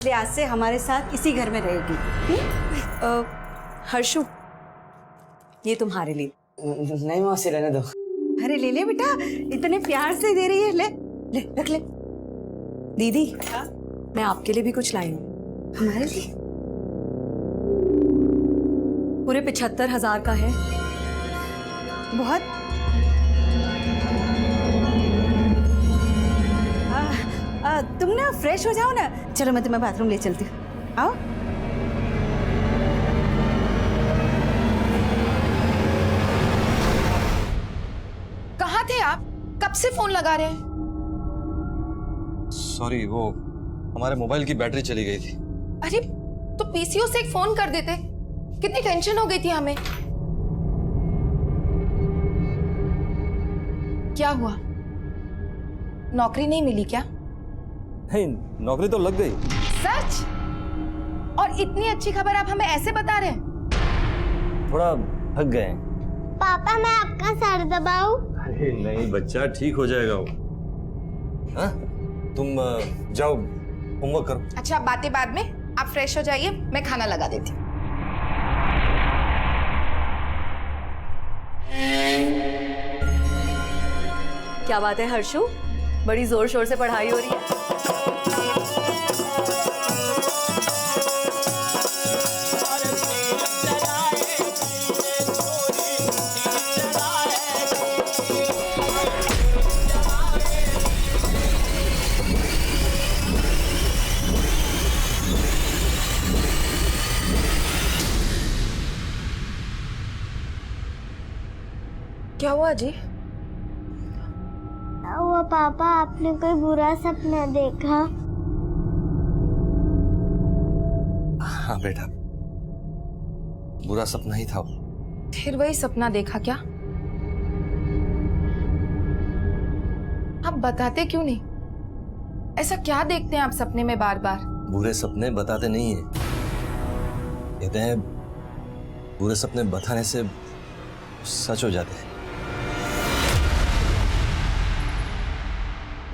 इसलिए आज से हमारे साथ इसी घर में रहेगी। हर्षु, ये तुम्हारे लिए। नहीं मौसी, रहने दो। अरे ले ले बेटा, इतने प्यार से दे रही है, ले ले रख ले। दीदी, मैं आपके लिए भी कुछ लाई हूँ। हमारे लिए पूरे 75,000 का है। बहुत। तुम ना फ्रेश हो जाओ ना, चलो मैं तुम्हें बाथरूम ले चलती हूँ, आओ। कहाँ थे आप? कब से फोन लगा रहे हैं? सॉरी, वो हमारे मोबाइल की बैटरी चली गई थी। अरे तो पीसीओ से एक फोन कर देते, कितनी टेंशन हो गई थी हमें। क्या हुआ, नौकरी नहीं मिली क्या? नहीं, नौकरी तो लग गई। सच? और इतनी अच्छी खबर आप हमें ऐसे बता रहे हैं? थोड़ा थक गए। पापा मैं आपका सर दबाऊं? अरे नहीं बच्चा, ठीक हो जाएगा वो। हाँ? तुम जाओ होमवर्क करो। अच्छा, बातें बाद में, आप फ्रेश हो जाइए, मैं खाना लगा देती हूँ। क्या बात है हर्षु, बड़ी जोर शोर से पढ़ाई हो रही है। क्या हुआ जी? वो पापा, आपने कोई बुरा सपना देखा? हाँ बेटा, बुरा सपना ही था। फिर वही सपना देखा क्या? आप बताते क्यों नहीं? ऐसा क्या देखते हैं आप सपने में बार बार? बुरे सपने बताते नहीं है, कहते हैं बुरे सपने बताने से सच हो जाते हैं।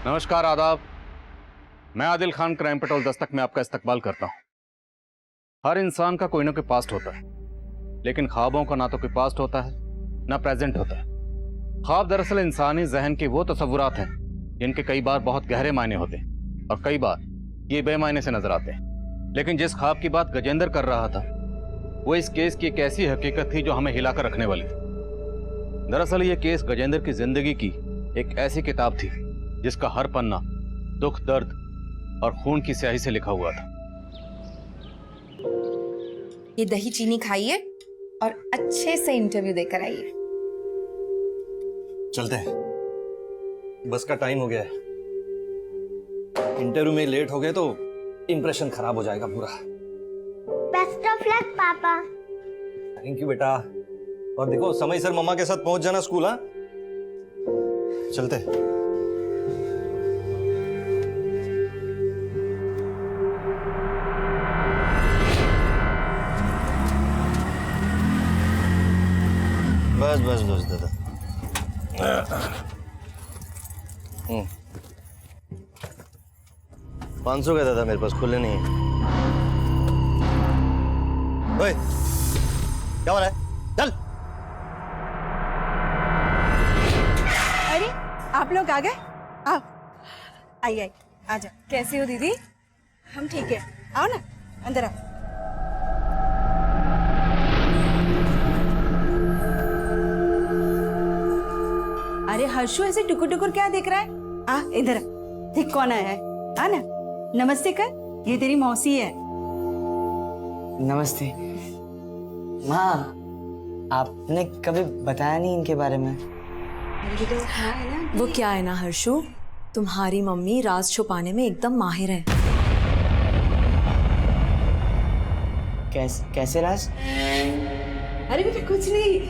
नमस्कार, आदाब। मैं आदिल खान, क्राइम पेट्रोल दस्तक में आपका इस्तकबाल करता हूं। हर इंसान का कोई ना कोई पास्ट होता है, लेकिन ख्वाबों का ना तो कोई पास्ट होता है ना प्रेजेंट होता है। ख्वाब दरअसल इंसानी जहन के वो तसव्वुरात हैं जिनके कई बार बहुत गहरे मायने होते हैं और कई बार ये बेमायने से नजर आते हैं। लेकिन जिस ख्वाब की बात गजेंद्र कर रहा था वो इस केस की एक ऐसी हकीकत थी जो हमें हिलाकर रखने वाली थी। दरअसल ये केस गजेंद्र की जिंदगी की एक ऐसी किताब थी जिसका हर पन्ना दुख, दर्द और खून की स्याही से लिखा हुआ था। ये दही चीनी खाइए और अच्छे से इंटरव्यू देकर आइए। चलते हैं, बस का टाइम हो गया है। इंटरव्यू में लेट हो गए तो इंप्रेशन खराब हो जाएगा पूरा। बेस्ट ऑफ लक पापा। थैंक यू बेटा। और देखो, समय सर मम्मा के साथ पहुंच जाना स्कूल। हाँ, चलते हैं। बस बस बस दादा। 500 का दादा, मेरे पास खुले नहीं है। ओए, क्या हो रहा है? चल। अरे आप लोग आ गए, आओ, आइए आइए, आ जाओ। कैसी हो दीदी? हम ठीक है, आओ ना, अंदर आओ। अरे हर्षु, ऐसे टुकुर टुकुर क्या देख रहा है? आ इधर, देख कौन आया है। आ ना, नमस्ते कर, ये तेरी मौसी है। नमस्ते माँ, आपने कभी बताया नहीं इनके बारे में। वो क्या है ना हर्षु, तुम्हारी मम्मी राज छुपाने में एकदम माहिर है। कैसे राज? अरे बेटा कुछ नहीं,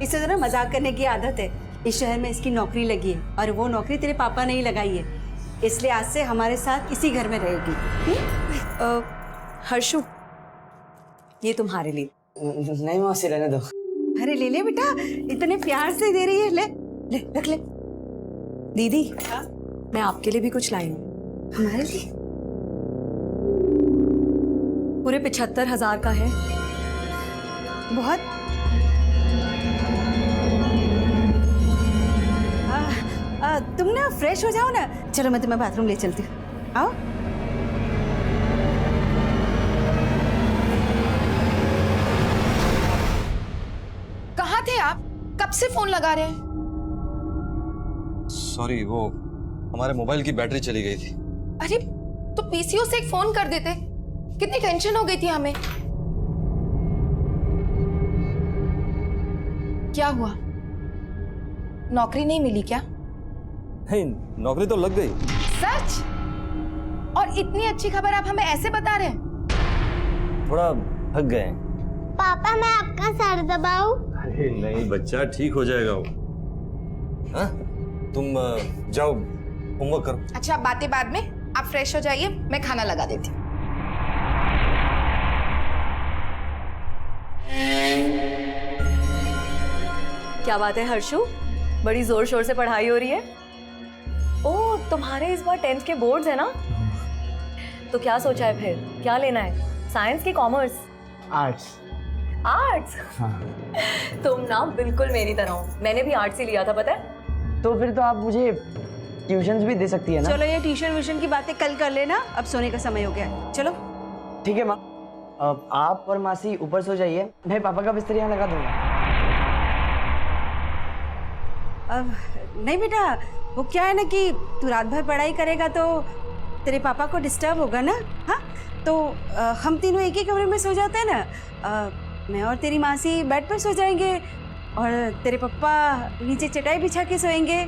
इसे जरा मजाक करने की आदत है। इस शहर में इसकी नौकरी लगी है और वो नौकरी तेरे पापा ने ही लगाई है, इसलिए आज से हमारे साथ इसी घर में रहेगी। हर्षु, ये तुम्हारे लिए। नहीं मौसी, रहने दो। अरे ले ले बेटा, इतने प्यार से दे रही है, ले ले रख ले। दीदी, मैं आपके लिए भी कुछ लाई हूँ। हमारे लिए पूरे 75,000 का है। बहुत तुम ना फ्रेश हो जाओ ना, चलो मैं तुम्हें बाथरूम ले चलती हूँ, आओ। कहाँ थे आप? कब से फोन लगा रहे हैं? सॉरी, वो हमारे मोबाइल की बैटरी चली गई थी। अरे तो पीसीओ से एक फोन कर देते, कितनी टेंशन हो गई थी हमें। क्या हुआ, नौकरी नहीं मिली क्या? नहीं, नौकरी तो लग गई। सच? और इतनी अच्छी खबर आप हमें ऐसे बता रहे हैं? थोड़ा थक गए। पापा मैं आपका सर दबाऊं? अरे नहीं बच्चा, ठीक हो जाएगा वो। हाँ, तुम जाओ होमवर्क करो। अच्छा, बातें बाद में, आप फ्रेश हो जाइए, मैं खाना लगा देती हूँ। क्या बात है हर्षु, बड़ी जोर शोर से पढ़ाई हो रही है। ओह, तुम्हारे इस बार 10th के बोर्ड्स है ना? तो क्या सोचा है फिर, क्या लेना है, साइंस की कॉमर्स? आर्ट्स। आर्ट्स? तुम ना बिल्कुल मेरी तरह हो, मैंने भी आर्ट्स ही लिया था, पता है। तो फिर तो आप मुझे ट्यूशंस भी दे सकती है ना? चलो ये ट्यूशन व्यूशन की बातें कल कर लेना, अब सोने का समय हो गया है, चलो। ठीक है माँ, अब आप और मासी ऊपर सो जाइए, मैं पापा का बिस्तर यहाँ लगा दूंगा। अब नहीं बेटा, वो क्या है ना कि तू रात भर पढ़ाई करेगा तो तेरे पापा को डिस्टर्ब होगा ना। हाँ, तो हम तीनों एक ही कमरे में सो जाते हैं ना, मैं और तेरी मासी बेड पर सो जाएंगे और तेरे पापा नीचे चटाई बिछा के सोएंगे।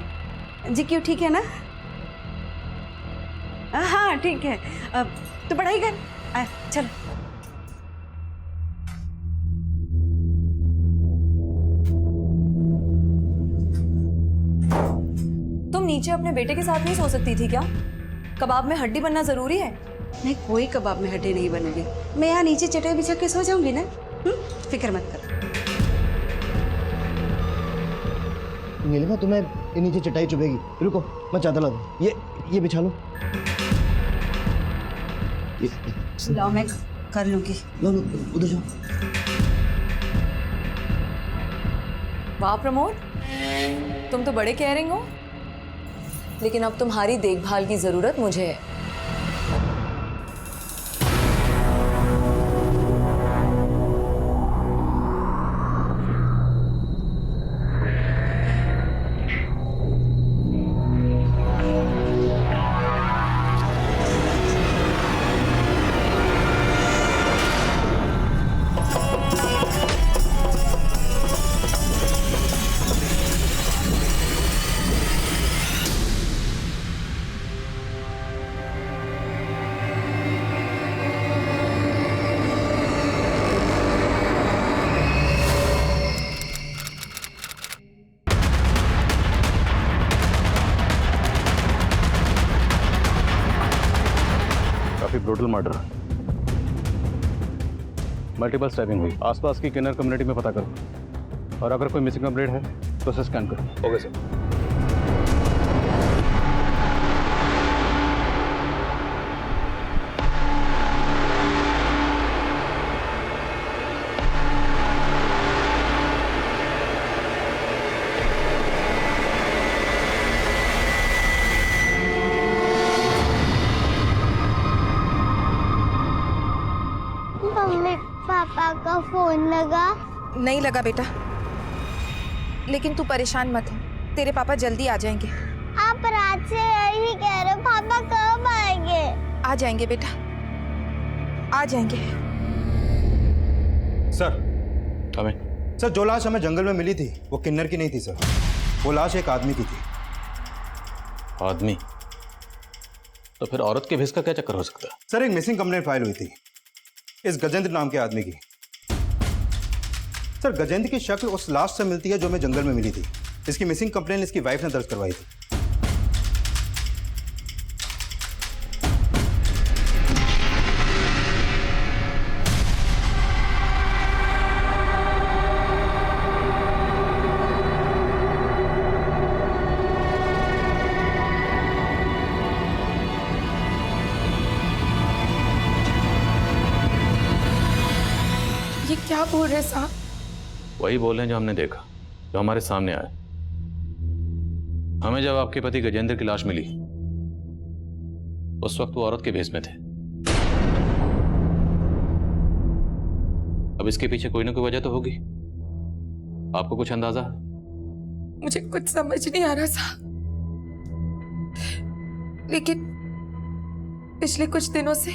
जी क्यों, ठीक है ना? हाँ ठीक है, तो पढ़ाई कर, चल। तुम नीचे अपने बेटे के साथ नहीं सो सकती थी क्या? कबाब में हड्डी बनना जरूरी है? नहीं, कोई कबाब में हड्डी नहीं बनूंगी, मैं यहाँ नीचे चटाई बिछा के सो जाऊंगी ना। फिक्र मत कर। नीलिमा, तुम्हें ये नीचे चटाई चुभेगी, रुको मैं चादर ला दूं। ये बिछा लो। लाओ, मैं कर लूंगी। लो लो, उधर जाओ। वाह प्रमोद, तुम तो बड़े केयरिंग हो, लेकिन अब तुम्हारी देखभाल की जरूरत मुझे है। ब्रूटल मर्डर, मल्टीपल स्टैबिंग हुई। आसपास की किन्नर कम्युनिटी में पता करो, और अगर कोई मिसिंग कंप्लेंट है तो उसे स्कैन करो। Okay sir. मम्मी पापा का फोन लगा? नहीं लगा बेटा, लेकिन तू परेशान मत हो, तेरे पापा जल्दी आ जाएंगे। आप रात से यही कह रहे हो, पापा कब आएंगे? आ जाएंगे बेटा, आ जाएंगे। सर, सर जो लाश हमें जंगल में मिली थी वो किन्नर की नहीं थी सर, वो लाश एक आदमी की थी। आदमी? तो फिर औरत के भेस का क्या चक्कर हो सकता है? सर एक मिसिंग कंप्लेंट फाइल हुई थी इस गजेंद्र नाम के आदमी की। सर गजेंद्र की शक्ल उस लाश से मिलती है जो हमें जंगल में मिली थी। इसकी मिसिंग कंप्लेंट इसकी वाइफ ने दर्ज करवाई थी। क्या बोल रहे साहब? वही बोल रहे हैं जो हमने देखा, जो हमारे सामने आया। हमें जब आपके पति गजेंद्र की लाश मिली, उस वक्त वो औरत के भेष में थे। अब इसके पीछे कोई ना कोई वजह तो होगी। आपको कुछ अंदाजा? मुझे कुछ समझ नहीं आ रहा साहब, लेकिन पिछले कुछ दिनों से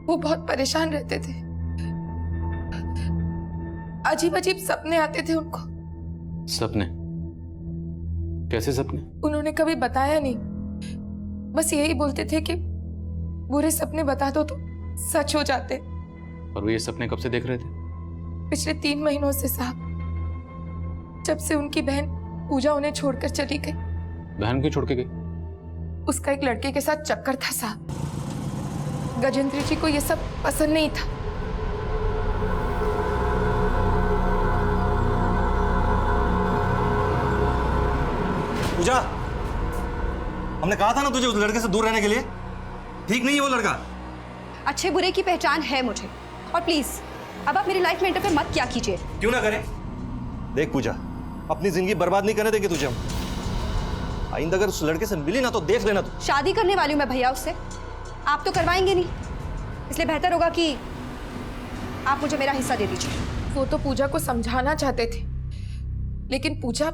वो बहुत परेशान रहते थे। अजीब अजीब सपने आते थे उनको। सपने? कैसे सपने? उन्होंने कभी बताया नहीं, बस यही बोलते थे कि बुरे सपने बता दो तो सच हो जाते। और वो ये सपने कब से देख रहे थे? पिछले 3 महीनों से साहब, जब से उनकी बहन पूजा उन्हें छोड़कर चली गई। बहन क्यों छोड़ के गई? उसका एक लड़के के साथ चक्कर था साहब। गजेंद्र जी को यह सब पसंद नहीं था। पूजा, हमने कहा था ना तुझे उस लड़के से दूर रहने के लिए। ठीक नहीं है वो लड़का। अच्छे बुरे की पहचान है मुझे, और प्लीज अब आप मेरी लाइफ में इंटरफेयर मत क्या कीजिए। क्यों ना करें? देख पूजा, अपनी जिंदगी बर्बाद नहीं करने देंगे तुझे हम। आइंदा अगर उस लड़के से मिली ना तो देख लेना तू। शादी करने वाली हूँ मैं भैया उससे, आप तो करवाएंगे नहीं, इसलिए बेहतर होगा कि आप मुझे मेरा हिस्सा दे दीजिए। वो तो पूजा को समझाना चाहते थे, लेकिन पूजा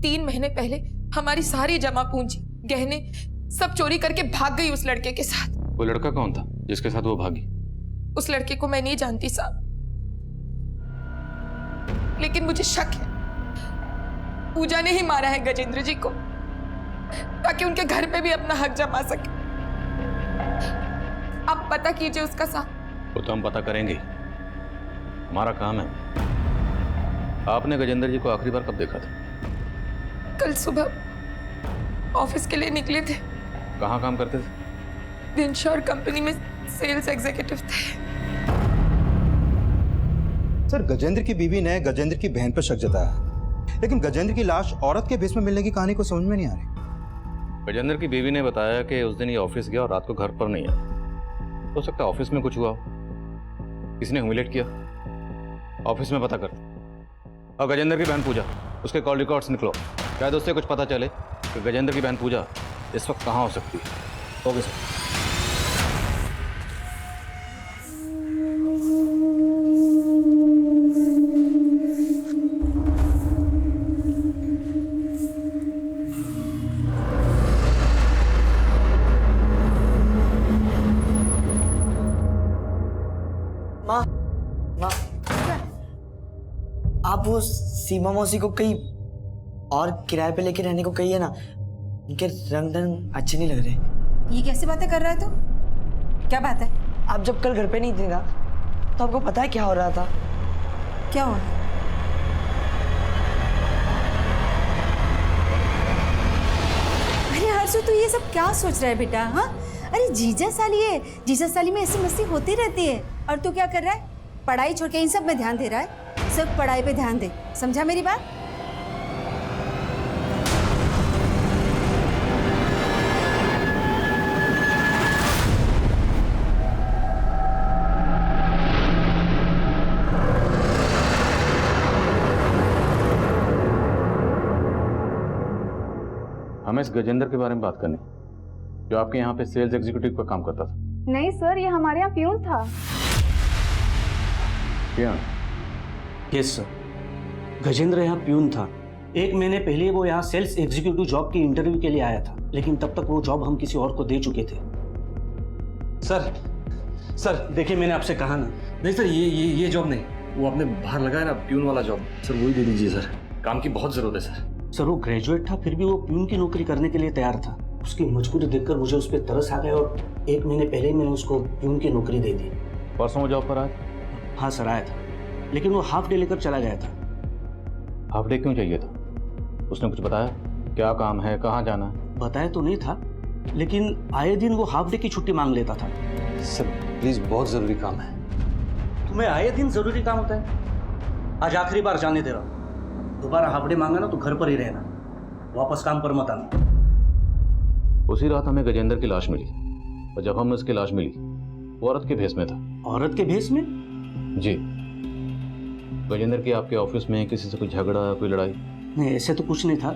3 महीने पहले हमारी सारी जमा पूंजी, गहने सब चोरी करके भाग गई उस लड़के के साथ। वो लड़का कौन था जिसके साथ वो भागी? उस लड़के को मैं नहीं जानती साहब, लेकिन मुझे शक है पूजा ने ही मारा है गजेंद्र जी को, ताकि उनके घर पे भी अपना हक जमा सके। आप पता कीजिए उसका साहब। वो तो हम पता करेंगे, हमारा काम है। आपने गजेंद्र जी को आखिरी बार कब देखा था? कल सुबह ऑफिस के लिए निकले थे। कहाँ काम करते थे? दिनशॉर कंपनी में सेल्स एग्जीक्यूटिव थे। सर, गजेंद्र की बीवी ने गजेंद्र की बहन पर शक जताया, लेकिन गजेंद्र की लाश औरत के भेष में मिलने की कहानी को समझ में नहीं आ रही। गजेंद्र की बीवी ने बताया कि उस दिन ये ऑफिस गया और रात को घर पर नहीं आया। हो सकता है ऑफिस में कुछ हुआ हो, किसी ने ह्यूमिलेट किया। ऑफिस में पता कर। और गजेंद्र की बहन पूजा, उसके कॉल रिकॉर्ड्स निकलो, शायद उससे कुछ पता चले कि गजेंद्र की बहन पूजा इस वक्त कहाँ हो सकती है। Okay sir. माँ, माँ, आप वो सीमा मौसी को कहीं और किराए पे लेके रहने को कहिए ना। उनके रंग ढंग अच्छे नहीं लग रहे। ये कैसे बातें कर रहा है तू? क्या बात है? आप जब कल घर पे नहीं थे ना, तो आपको पता है क्या हो रहा था? क्या हुआ? अरे हर्षु, तू ये सब क्या सोच रहा है बेटा? हाँ, अरे जीजा साली है, जीजा साली में ऐसी मस्ती होती रहती है। और तू क्या कर रहा है? पढ़ाई छोड़ के इन सब में ध्यान दे रहा है। सब पढ़ाई पे ध्यान दे, समझा मेरी बात? हमें इस गजेंद्र के बारे में बात करनी, जो आपके यहाँ पे सेल्स एग्जीक्यूटिव का काम करता था। नहीं सर, ये हमारे यहाँ प्यून था। क्या? यस सर, गजेंद्र यहाँ प्यून था। 1 महीने पहले वो यहाँ सेल्स एग्जीक्यूटिव जॉब के इंटरव्यू के लिए आया था, लेकिन तब तक वो जॉब हम किसी और को दे चुके थे। सर देखिए, मैंने आपसे कहा ना। नहीं सर, ये जॉब नहीं, वो आपने बाहर लगाया ना प्यून वाला जॉब, सर वही दे दीजिए सर। काम की बहुत जरूरत है सर वो ग्रेजुएट था, फिर भी वो प्यून की नौकरी करने के लिए तैयार था। उसकी मजबूरी देखकर मुझे उस पर तरस आ गया और 1 महीने पहले ही मैंने उसको प्यून की नौकरी दे दी। परसों वो जॉब पर आया? हाँ सर, आया था, लेकिन वो हाफ डे लेकर चला गया था। हाफ डे क्यों चाहिए था? उसने कुछ बताया? क्या काम है, कहाँ जाना है? बताया तो नहीं था, लेकिन आए दिन वो हाफ डे की छुट्टी मांग लेता था। सर प्लीज, बहुत जरूरी काम है। तुम्हें आए दिन जरूरी काम होता है? आज आखिरी बार जाने दे रहा हूँ। दोबारा हाफ डे मांगा ना तो घर पर ही रहना, वापस काम पर मत आना। उसी रात हमें गजेंद्र की लाश मिली, और जब हमें उसकी लाश मिली वो औरत के भेष में था। औरत के भेष में? जी। गजेंद्र की आपके ऑफिस में किसी से कोई झगड़ा, कोई लड़ाई? नहीं, ऐसे तो कुछ नहीं था,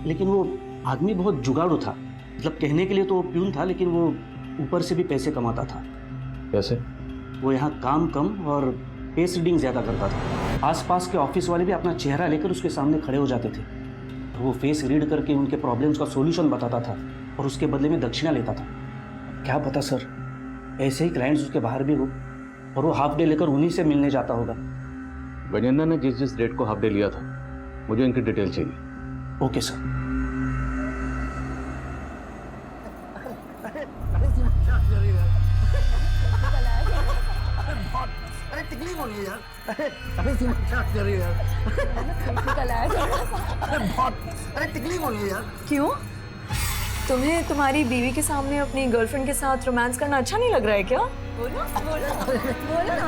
लेकिन वो आदमी बहुत जुगाड़ू था। मतलब कहने के लिए तो वो प्यून था, लेकिन वो ऊपर से भी पैसे कमाता था। कैसे? वो यहाँ काम कम और फेस रीडिंग ज़्यादा करता था। आसपास के ऑफिस वाले भी अपना चेहरा लेकर उसके सामने खड़े हो जाते थे। वो फेस रीड करके उनके प्रॉब्लम्स का सॉल्यूशन बताता था और उसके बदले में दक्षिणा लेता था। क्या पता सर, ऐसे ही क्लाइंट्स उसके बाहर भी हो और वो हाफ डे लेकर उन्हीं से मिलने जाता होगा। गजेंद्र ने जिस डेट को हाफ डे लिया था, मुझे इनकी डिटेल चाहिए। Okay sir. अरे तकलीफ हो रही है यार। अरे सीमा क्या कर रही है यार? अरे बहुत, अरे तकलीफ हो रही है यार। क्यों? तुम्हें तुम्हारी बीवी के सामने अपनी गर्लफ्रेंड के साथ रोमांस करना अच्छा नहीं लग रहा है क्या? बोलो बोलो बोलो ना।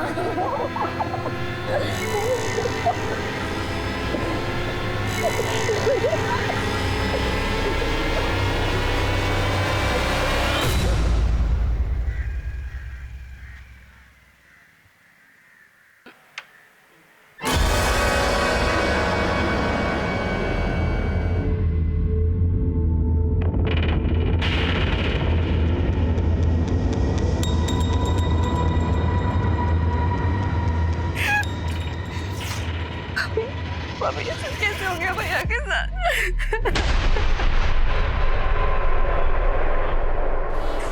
भाभी ये सब कैसे हो गया भैया के साथ?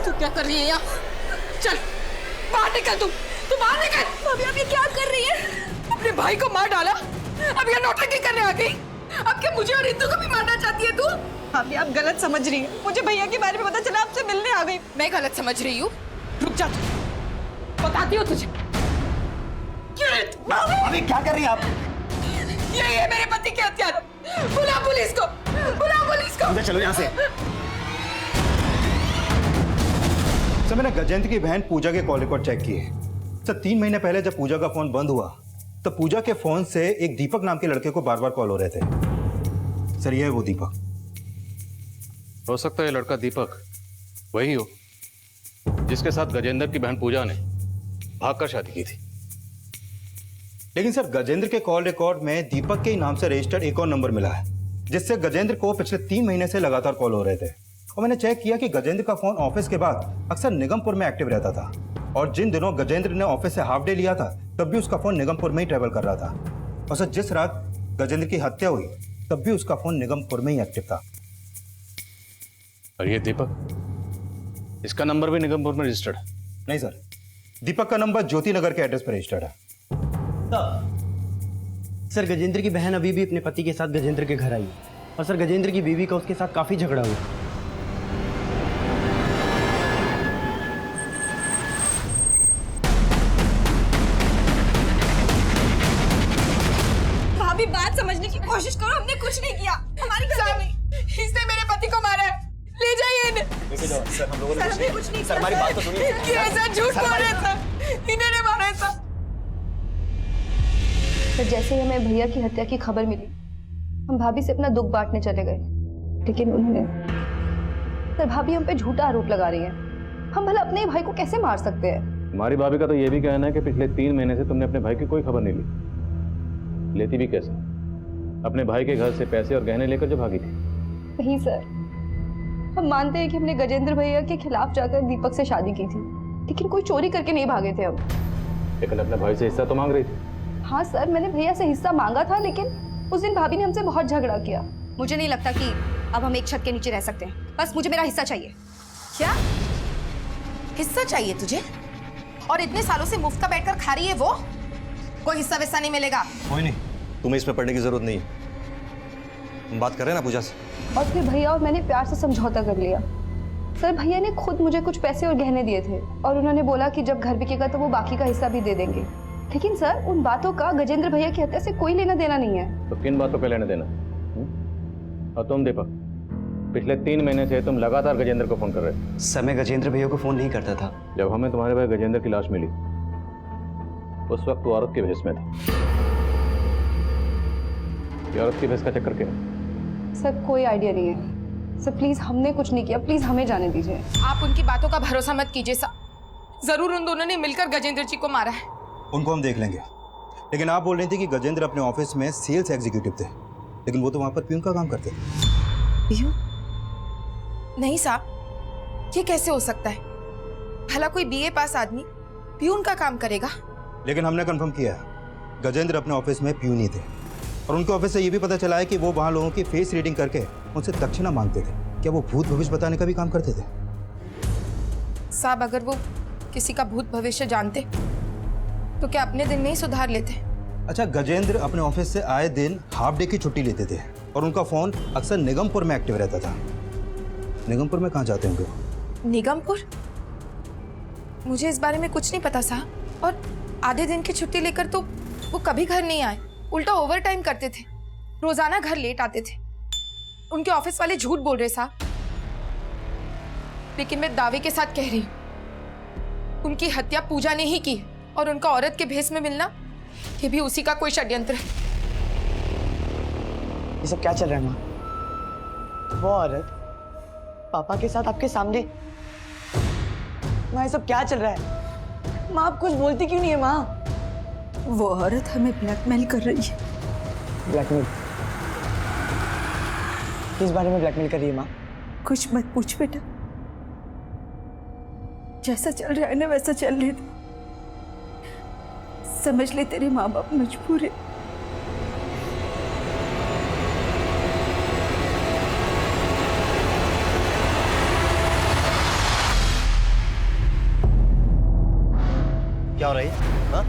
तू क्या कर रही है यहाँ? चल बाहर निकल, तू बाहर निकल। भाभी आप ये क्या कर रही है? अपने भाई को मार डाला, अब ये नौटंकी करने आ गई। अब क्या मुझे और रितु को भी मारना चाहती है तू? भाभी आप गलत समझ रही हैं। मुझे भैया के बारे में पता चला, आपसे मिलने आ गई। मैं गलत समझ रही हूँ? रुक जा, तू बताती हूँ तुझे। अभी क्या कर रही है आप? ये है मेरे पति के हत्यारा। बुला पुलिस को, बुला पुलिस को। अंदर चलो यहाँ से। सर मैंने गजेंद्र की बहन पूजा के कॉल रिकॉर्ड चेक किए। सर 3 महीने पहले जब पूजा का फोन बंद हुआ तो पूजा के फोन से एक दीपक नाम के लड़के को बार बार कॉल हो रहे थे। सर ये है वो दीपक। हो सकता है ये लड़का दीपक वही हो जिसके साथ गजेंद्र की बहन पूजा ने भागकर शादी की थी। लेकिन सर गजेंद्र के कॉल रिकॉर्ड में दीपक के ही नाम से रजिस्टर्ड एक और नंबर मिला है जिससे गजेंद्र को पिछले 3 महीने से लगातार कॉल हो रहे थे। और मैंने चेक किया कि गजेंद्र का फोन ऑफिस के बाद अक्सर निगमपुर में एक्टिव रहता था और जिन दिनों गजेंद्र ने ऑफिस से हाफ डे लिया था तब भी उसका फोन निगमपुर में ही ट्रेवल कर रहा था। और सर जिस रात गजेंद्र की हत्या हुई तब भी उसका फोन निगमपुर में ही एक्टिव था। और ये दीपक, इसका नंबर भी निगमपुर में रजिस्टर्ड है? नहीं सर, दीपक का नंबर ज्योति नगर के एड्रेस पर रजिस्टर्ड है। सर गजेंद्र की बहन अभी भी अपने पति के साथ गजेंद्र के घर आई है और सर गजेंद्र की बीवी का उसके साथ काफी झगड़ा हुआ। भाभी बात समझने की कोशिश करो, हमने कुछ नहीं किया। हमारी इसने मेरे पति को मारा है, ले जाइए इन्हें। सर हम लोगों ने हमने कुछ नहीं सर हमारी बात तो सुनिए। ये ऐसा झूठ बोल रहे थे, इन्होंने मारा ऐसा। तो जैसे ही हमें भैया की हत्या की खबर मिली, हम भाभी से अपना दुख बांटने चले गए, लेकिन उन्होंने सर भाभी हम पे झूठा आरोप लगा रही है। हम भला अपने भाई को कैसे मार सकते हैं? हमारी भाभी का तो ये भी कहना है कि पिछले 3 महीने से तुमने अपने भाई की कोई खबर नहीं ली। लेती भी कैसे? अपने भाई के घर से पैसे और गहने लेकर जो भागी थी। नहीं सर, हम मानते हैं कि हमने गजेंद्र भैया के खिलाफ जाकर दीपक से शादी की थी, लेकिन कोई चोरी करके नहीं भागे थे हम। लेकिन अपने भाई से हिस्सा तो मांग रही थी। हाँ सर, मैंने भैया से हिस्सा मांगा था, लेकिन उस दिन भाभी ने हमसे बहुत झगड़ा किया। मुझे नहीं लगता कि अब हम एक छत के नीचे रह सकते हैं। बस मुझे मेरा हिस्सा चाहिए। क्या हिस्सा चाहिए तुझे? और इतने सालों से मुफ्त का बैठकर खा रही है वो? कोई हिस्सा वैसा नहीं मिलेगा। कोई नहीं, तुम्हें इसमें पढ़ने की जरूरत नहीं है। हम बात कर रहे हैं ना पूजा से। और फिर भैया और मैंने प्यार से समझौता कर लिया। सर भैया ने खुद मुझे कुछ पैसे और गहने दिए थे और उन्होंने बोला कि जब घर बिकेगा तो वो बाकी का हिस्सा भी दे देंगे। लेकिन सर उन बातों का गजेंद्र भैया की हत्या से कोई लेना देना नहीं है। तो किन बातों पे लेना देना? और तुम दीपक, पिछले 3 महीने से तुम लगातार गजेंद्र को फोन कर रहे थे। सर मैं गजेंद्र भैया को फोन नहीं करता था। जब हमें तुम्हारे भाई गजेंद्र की लाश मिली उस वक्त वो औरत के भेष में था। ये औरत की भेष का चक्कर क्या है? सर कोई आइडिया नहीं है। सर प्लीज हमने कुछ नहीं किया, प्लीज हमें जाने दीजिए। आप उनकी बातों का भरोसा मत कीजिए सर। जरूर उन दोनों ने मिलकर गजेंद्र जी को मारा है। उनको हम देख लेंगे। लेकिन आप बोल रही थी कि गजेंद्र अपने ऑफिस में सेल्स एग्जीक्यूटिव थे, लेकिन वो तो वहां पर प्यून का काम करते थे। पियून? नहीं साहब, ये कैसे हो सकता है? भला कोई बीए पास आदमी पियून का काम करेगा? लेकिन हमने कंफर्म किया है, गजेंद्र अपने ऑफिस में प्यून ही थे, और उनके ऑफिस से ये भी पता चला है कि वो वहाँ लोगों की फेस रीडिंग करके उनसे दक्षिणा मांगते थे। क्या वो भूत भविष्य बताने का भी काम करते थे? साहब, अगर वो किसी का भूत भविष्य जानते तो क्या अपने दिन में ही सुधार लेते? अच्छा, गजेंद्र अपने ऑफिस से आए दिन हाफ डे की छुट्टी लेते थे और उनका फोन अक्सर निगमपुर में एक्टिव रहता था। निगमपुर में कहाँ जाते होंगे वो? निगमपुर? मुझे इस बारे में कुछ नहीं पता साहब। और आधे दिन की छुट्टी लेकर तो वो कभी घर नहीं आए, उल्टा ओवर टाइम करते थे, रोजाना घर लेट आते थे। उनके ऑफिस वाले झूठ बोल रहे साहब, लेकिन मैं दावे के साथ कह रही हूँ उनकी हत्या पूजा ने ही की है, और उनका औरत के भेष में मिलना ये भी उसी का कोई षड्यंत्र है। ये सब क्या चल रहा है माँ? वो औरत पापा के साथ आपके सामने, माँ ये सब क्या चल रहा है? माँ आप कुछ बोलती क्यों नहीं है माँ? वो औरत हमें ब्लैकमेल कर रही है। ब्लैकमेल? किस बारे में ब्लैकमेल कर रही है माँ? कुछ मत पूछ बेटा, जैसा चल रहा है ना वैसा चल रहे थे। समझ ले, तेरे माँ बाप मजबूर है। क्या हो रहा है? हाँ?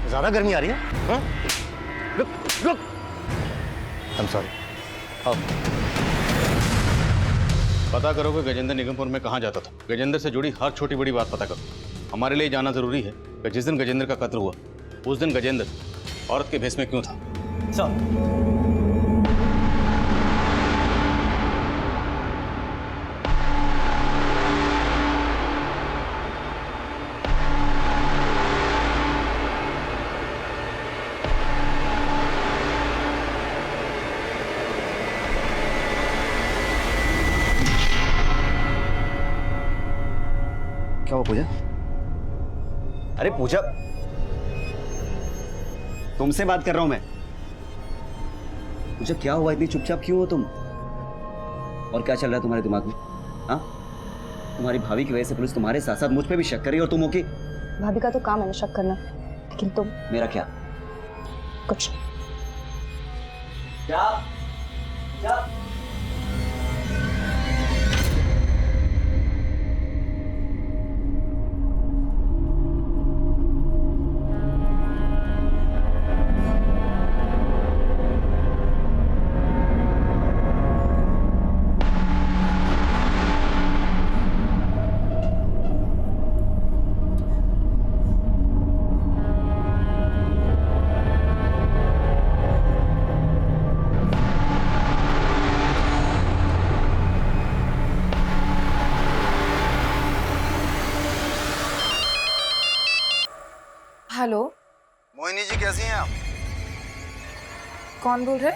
ज्यादा गर्मी आ रही है? हाँ? रुक रुक। I'm sorry. अब पता करो कि गजेंद्र निगमपुर में कहाँ जाता था। गजेंद्र से जुड़ी हर छोटी बड़ी बात पता करो। हमारे लिए जानना जरूरी है कि जिस दिन गजेंद्र का कत्ल हुआ उस दिन गजेंद्र औरत के भेष में क्यों था। सर, क्या हुआ पूजा? अरे पूजा, तुमसे बात कर रहा हूं मैं। पूजा क्या हुआ? इतनी चुपचाप क्यों हो तुम? और क्या चल रहा है तुम्हारे दिमाग में? हाँ, तुम्हारी भाभी की वजह से पुलिस तुम्हारे साथ साथ मुझ पे भी शक कर रही है, और तुम हो कि भाभी का तो काम है ना शक करना, लेकिन तुम? मेरा क्या? कुछ नहीं। क्या? क्या? हेलो, मोहिनी जी कैसी हैं आप? कौन बोल रहे?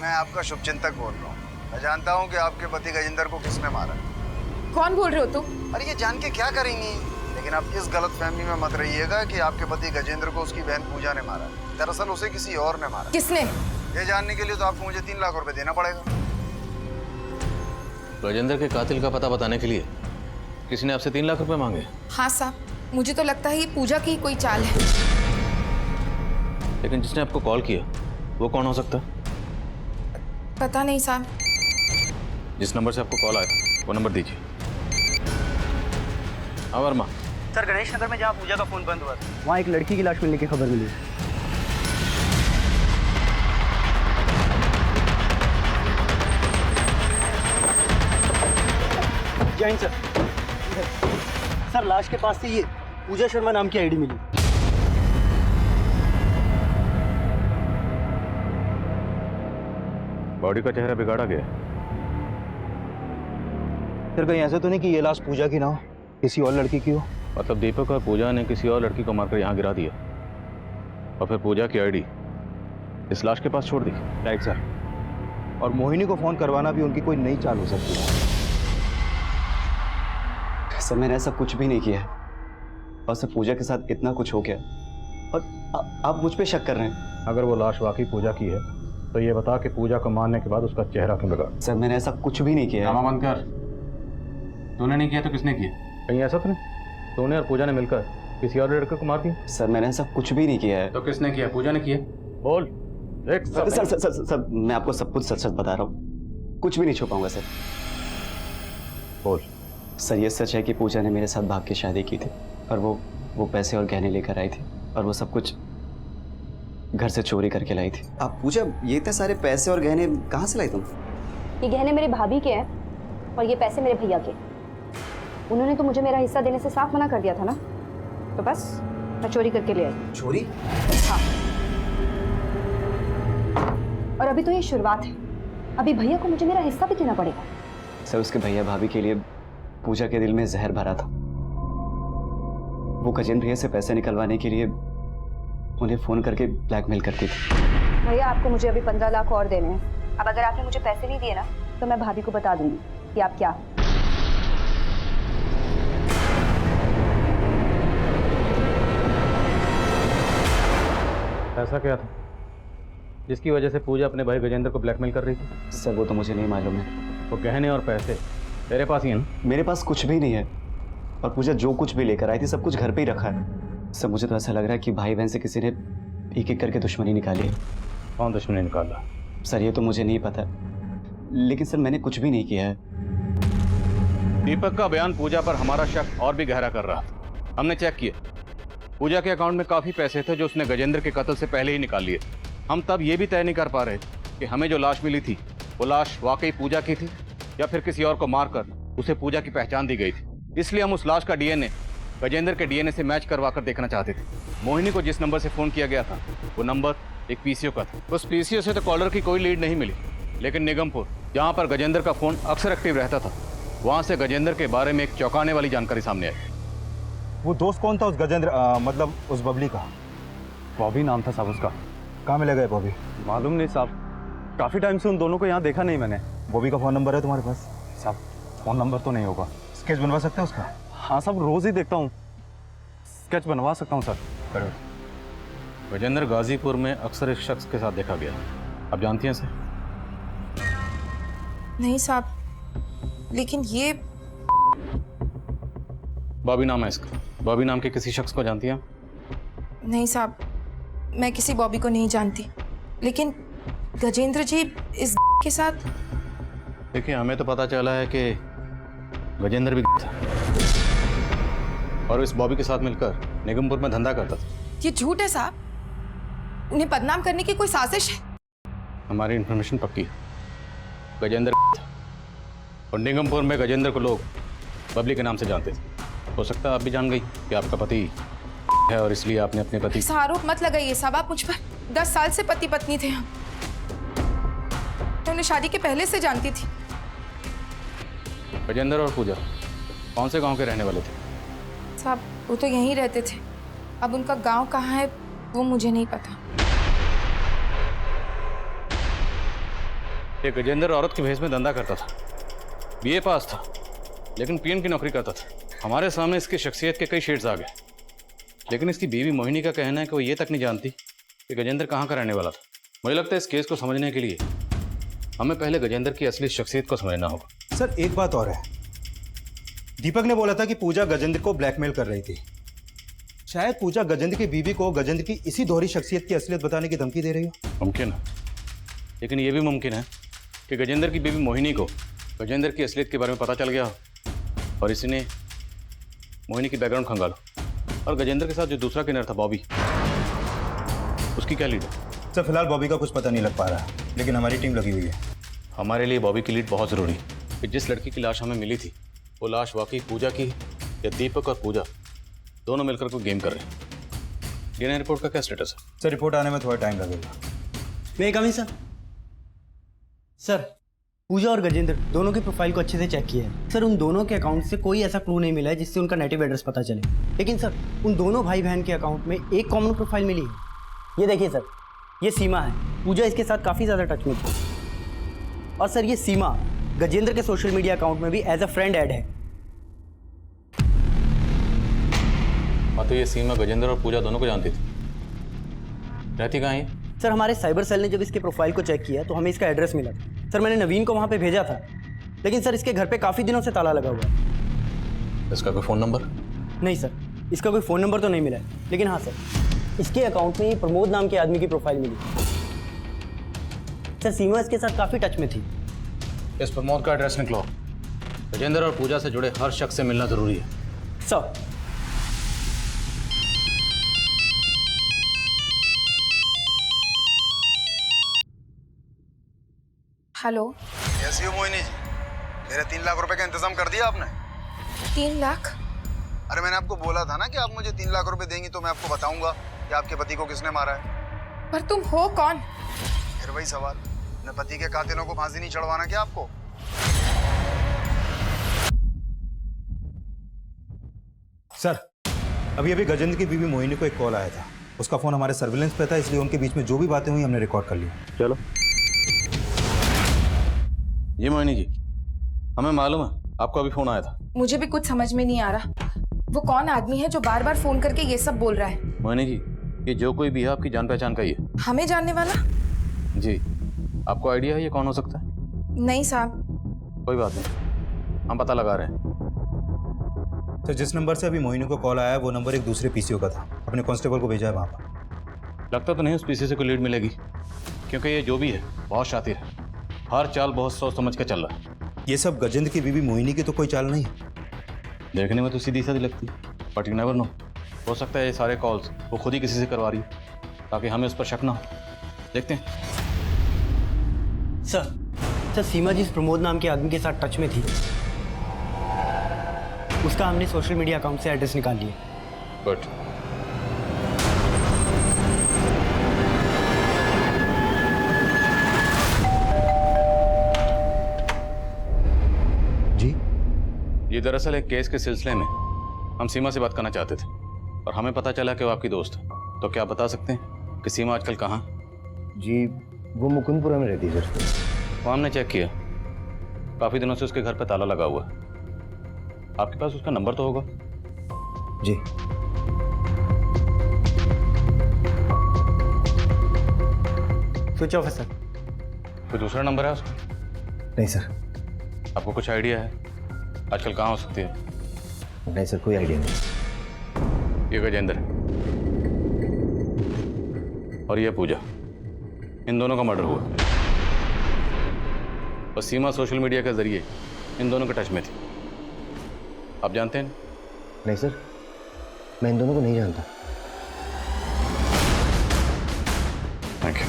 मैं आपका शुभचिंतक बोल रहा हूँ। मैं जानता हूँ कि आपके पति गजेंद्र को किसने मारा। कौन बोल रहे हो तुम? अरे ये जान के क्या करेंगी, लेकिन आप इस गलतफहमी में मत रहिएगा कि आपके पति गजेंद्र को उसकी बहन पूजा ने मारा। दरअसल उसे किसी और ने मारा। किसने? ये जानने के लिए तो आपको मुझे 3 लाख रुपए देना पड़ेगा। गजेंद्र के कातिल का पता बताने के लिए किसी ने आपसे 3 लाख रुपए मांगे? हाँ साहब, मुझे तो लगता है ये पूजा की कोई चाल है। लेकिन जिसने आपको कॉल किया वो कौन हो सकता? पता नहीं साहब। जिस नंबर से आपको कॉल आया वो नंबर दीजिए। हाँ वर्मा। सर, गणेश नगर में जहाँ पूजा का फोन बंद हुआ था, वहाँ एक लड़की की लाश मिलने की खबर मिली। जय हिंद सर। सर, लाश के पास से ये पूजा शर्मा नाम की आईडी मिली। बॉडी का चेहरा बिगाड़ा गया। फिर कहीं ऐसा तो नहीं कि ये लाश पूजा की ना हो, किसी और लड़की की हो? मतलब दीपक और पूजा ने किसी और लड़की को मारकर यहाँ गिरा दिया और फिर पूजा की आईडी इस लाश के पास छोड़ दी। Right sir. और मोहिनी को फोन करवाना भी उनकी कोई नई चाल हो सकती है। सर, मैंने ऐसा कुछ भी नहीं किया, और सर पूजा के साथ इतना कुछ हो गया और आप मुझ पे शक कर रहे हैं? अगर वो लाश वाकई पूजा की है तो ये बता कि पूजा को मारने के बाद उसका चेहरा क्यों लगा? सर मैंने ऐसा कुछ भी नहीं किया है। नामा बंद कर। तूने नहीं किया तो किसने किया? कहीं ऐसा तो नहीं तूने और पूजा ने मिलकर किसी और लड़के को मार दिया? सर मैंने ऐसा कुछ भी नहीं किया है। तो किसने किया? पूजा ने किया? बोल। देख सर मैं आपको सब कुछ सच सच बता रहा हूँ, कुछ भी नहीं छुपाऊंगा सर। बोल। सर ये सच है कि पूजा ने मेरे साथ भाग के शादी की थी और वो पैसे और गहने लेकर आई थी और वो सब कुछ घर से चोरी करके लाई थी। आप पूजा ये इतने सारे पैसे और गहने कहाँ से लाई तुम? ये गहने मेरे भाभी के हैं और ये पैसे मेरे भैया के। उन्होंने तो मुझे मेरा हिस्सा देने से साफ मना कर दिया था ना, तो बस मैं चोरी करके ले आई। चोरी? हाँ। और अभी तो ये शुरुआत है, अभी भैया को मुझे मेरा हिस्सा भी देना पड़ेगा। सर उसके भैया भाभी के लिए पूजा के दिल में जहर भरा था। वो गजेंद्र भैया से पैसे निकलवाने के लिए उन्हें फोन करके ब्लैकमेल करती थी। भैया आपको मुझे अभी 15 लाख और देने हैं। अब अगर आपने मुझे पैसे नहीं दिए ना तो मैं भाभी को बता दूंगी कि आप क्या। ऐसा क्या था जिसकी वजह से पूजा अपने भाई गजेंद्र को ब्लैकमेल कर रही थी? सर वो तो मुझे नहीं मालूम है। वो गहने और पैसे तेरे पास ही हैं? मेरे पास कुछ भी नहीं है और पूजा जो कुछ भी लेकर आई थी सब कुछ घर पे ही रखा है। सर मुझे तो ऐसा लग रहा है कि भाई बहन से किसी ने एक एक करके दुश्मनी निकाली है। कौन दुश्मनी निकाला? सर ये तो मुझे नहीं पता, लेकिन सर मैंने कुछ भी नहीं किया है। दीपक का बयान पूजा पर हमारा शक और भी गहरा कर रहा था। हमने चेक किया, पूजा के अकाउंट में काफी पैसे थे जो उसने गजेंद्र के कत्ल से पहले ही निकाल लिए। हम तब ये भी तय नहीं कर पा रहे कि हमें जो लाश मिली थी वो लाश वाकई पूजा की थी या फिर किसी और को मारकर उसे पूजा की पहचान दी गई थी। इसलिए हम उस लाश का डीएनए गजेंद्र के डीएनए से मैच करवा कर देखना चाहते थे। मोहिनी को जिस नंबर से फोन किया गया था वो नंबर एक पीसीओ का था। उस पीसीओ से तो कॉलर की कोई लीड नहीं मिली, लेकिन निगमपुर जहाँ पर गजेंद्र का फोन अक्सर एक्टिव रहता था वहाँ से गजेंद्र के बारे में एक चौंकाने वाली जानकारी सामने आई। वो दोस्त कौन था उस गजेंद्र मतलब उस बबली का? बॉबी नाम था साहब उसका। कहाँ मिला गया बॉबी? मालूम नहीं साहब, काफ़ी टाइम से उन दोनों को यहाँ देखा नहीं मैंने। बॉबी का फ़ोन नंबर है तुम्हारे पास? साहब फ़ोन नंबर तो नहीं होगा। स्केच बनवा सकते हैं उसका? हाँ साहब रोज़ ही देखता हूँ, स्केच बनवा सकता हूँ सर। करो। गजेंद्र गाजीपुर में अक्सर इस शख्स के साथ देखा गया। आप जानती हैं सर? नहीं साहब, लेकिन ये बॉबी नाम है इसका। बॉबी नाम के किसी शख्स को जानती हैं? नहीं साहब, मैं किसी बॉबी को नहीं जानती, लेकिन गजेंद्र जी इस के साथ। देखिए हमें तो पता चला है कि गजेंद्र भी था और इस बॉबी के साथ मिलकर निगमपुर में धंधा करता था। ये झूठ है साहब, उन्हें बदनाम करने की कोई साजिश है। हमारी इन्फॉर्मेशन पक्की है, गजेंद्र था और निगमपुर में गजेंद्र को लोग बबली के नाम से जानते थे। हो सकता है आप भी जान गई कि आपका पति है और इसलिए आपने अपने पति। ऐसा आरोप मत लगाइए साहब, आप मुझ पर 10 साल से पति पत्नी थे हम। मैं उन्हें शादी के पहले से जानती थी। गजेंद्र और पूजा कौन से गांव के रहने वाले थे? साहब वो तो यहीं रहते थे, अब उनका गांव कहाँ है वो मुझे नहीं पता। ये गजेंद्र औरत के भेष में धंधा करता था, बीए पास था लेकिन पीएन की नौकरी करता था। हमारे सामने इसकी शख्सियत के कई शेड्स आ गए, लेकिन इसकी बीवी मोहिनी का कहना है कि वो ये तक नहीं जानती कि गजेंद्र कहाँ का रहने वाला था। मुझे लगता है इस केस को समझने के लिए हमें पहले गजेंद्र की असली शख्सियत को समझना होगा। सर एक बात और है, दीपक ने बोला था कि पूजा गजेंद्र को ब्लैकमेल कर रही थी। शायद पूजा गजेंद्र की बीवी को गजेंद्र की इसी दोहरी शख्सियत की असलियत बताने की धमकी दे रही हो। मुमकिन है, लेकिन ये भी मुमकिन है कि गजेंद्र की बीवी मोहिनी को गजेंद्र की असलियत के बारे में पता चल गया हो और इसी ने मोहिनी की बैकग्राउंड खंगालो। और गजेंद्र के साथ जो दूसरा किन्नर था बॉबी, उसकी क्या लीड है? सर फिलहाल बॉबी का कुछ पता नहीं लग पा रहा, लेकिन हमारी टीम लगी हुई है। हमारे लिए बॉबी की लीड बहुत ज़रूरी है कि जिस लड़की की लाश हमें मिली थी वो लाश वाकई पूजा की या दीपक और पूजा दोनों मिलकर कोई गेम कर रहे हैं। डीएनए रिपोर्ट का क्या स्टेटस है? सर रिपोर्ट आने में थोड़ा टाइम लगेगा। मैं कमी सर पूजा और गजेंद्र दोनों की प्रोफाइल को अच्छे से चेक किया है सर। उन दोनों के अकाउंट से कोई ऐसा क्लू नहीं मिला है जिससे उनका नेटिव एड्रेस पता चले, लेकिन सर उन दोनों भाई बहन के अकाउंट में एक कॉमन प्रोफाइल मिली है। ये देखिए सर, ये सीमा है, पूजा इसके साथ काफ़ी ज़्यादा टच में थी। और सर ये सीमा गजेंद्र के सोशल मीडिया अकाउंट में भी एज अ फ्रेंड ऐड है। हाँ तो ये सीमा गजेंद्र और पूजा दोनों को जानती थी। रहती कहाँ है? सर हमारे साइबर सेल ने जब इसके प्रोफाइल को चेक किया तो हमें इसका एड्रेस मिला था। सर मैंने नवीन को वहाँ पे भेजा था, लेकिन सर इसके घर पे काफ़ी दिनों से ताला लगा हुआ है। इसका कोई फ़ोन नंबर? नहीं सर, इसका कोई फ़ोन नंबर तो नहीं मिला है, लेकिन हाँ सर इसके अकाउंट में ही प्रमोद नाम के आदमी की प्रोफाइल मिली। सर सीमा इसके साथ काफ़ी टच में थी। इस प्रमोद का एड्रेस निकलो। गजेंद्र और पूजा से जुड़े हर शख्स से मिलना ज़रूरी है। Sir hello. कैसी हो मोहिनी जी? मेरे 3 लाख रुपए का इंतजाम कर दिया आपने? 3 लाख? अरे मैंने आपको बोला था ना कि आप मुझे 3 लाख रुपए देंगी तो मैं आपको बताऊंगा कि आपके पति को किसने मारा है। पर तुम हो कौन? फिर वही सवाल, अपने पति के कातिलों को फांसी नहीं चढ़वाना क्या आपको? सर अभी अभी गजेंद्र की बीवी मोहिनी को एक कॉल आया था। उसका फोन हमारे सर्विलेंस पे था, इसलिए उनके बीच में जो भी बातें हुई हमने रिकॉर्ड कर ली। चलो। ये मोहिनी जी, हमें मालूम है आपको अभी फोन आया था। मुझे भी कुछ समझ में नहीं आ रहा, वो कौन आदमी है जो बार बार फोन करके ये सब बोल रहा है? मोहिनी जी, ये जो कोई भी है आपकी जान पहचान का ही है। हमें जानने वाला? जी। आपको आइडिया है ये कौन हो सकता है? नहीं साहब। कोई बात नहीं, हम पता लगा रहे हैं। सर जिस नंबर से अभी मोहिनी को कॉल आया है वो नंबर एक दूसरे पीसीओ का था। अपने कांस्टेबल को भेजा है वहाँ पर। लगता तो नहीं उस पीसी से कोई लीड मिलेगी, क्योंकि ये जो भी है बहुत शातिर है। हर चाल बहुत सोच समझ के चल रहा है। ये सब गजेंद्र की बीवी मोहिनी की तो कोई चाल नहीं है। देखने में तो सीधी साधी लगती है, बट यू नेवर नो। हो सकता है ये सारे कॉल्स वो खुद ही किसी से करवा रही है ताकि हमें उस पर शक ना हो। देखते हैं। सर सीमा जिस प्रमोद नाम के आदमी के साथ टच में थी उसका हमने सोशल मीडिया अकाउंट से एड्रेस निकाल लिया। गुड। जी? ये दरअसल एक केस के सिलसिले में हम सीमा से बात करना चाहते थे और हमें पता चला कि वो आपकी दोस्त है। तो क्या आप बता सकते हैं कि सीमा आजकल कहाँ? जी वो मुकुंदपुरा में रहती है सर। वो हमने चेक किया, काफ़ी दिनों से उसके घर पे ताला लगा हुआ है। आपके पास उसका नंबर तो होगा? जी। स्विच ऑफ है सर। कोई दूसरा नंबर है उसका? नहीं सर। आपको कुछ आइडिया है आजकल कहाँ हो सकती है? नहीं सर, कोई आइडिया नहीं। ये गजेंद्र और ये पूजा, इन दोनों का मर्डर हुआ और सीमा सोशल मीडिया के जरिए इन दोनों के टच में थी। आप जानते हैं? नहीं सर, मैं इन दोनों को नहीं जानता। Thank you.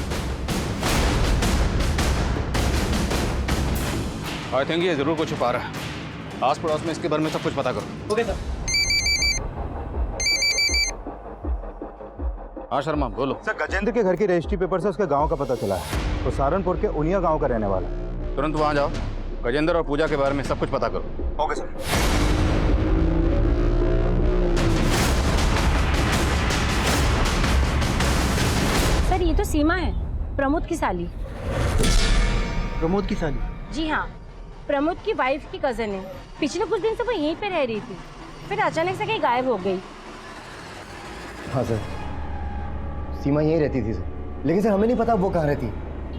आई थिंक ये जरूर कुछ छुपा रहा है। आस पड़ोस में इसके बारे में सब कुछ पता करो। Okay sir. हाँ शर्मा बोलो। सर गजेंद्र के घर की रजिस्ट्री पेपर से उसके गांव का पता चला है। तो सहारनपुर के उनिया गांव का रहने वाला है। तुरंत वहां जाओ, गजेंद्र और पूजा के बारे में सब कुछ पता करो। Okay sir. सर ये तो सीमा है, प्रमोद की साली। प्रमोद की साली? जी हाँ, प्रमोद की वाइफ की कजन है। पिछले कुछ दिन से वो यहीं पे रह रही थी, फिर अचानक से कहीं गायब हो गई। हाँ सर, सीमा यहीं रहती थी सर, लेकिन सर हमें नहीं पता वो कहाँ रहती।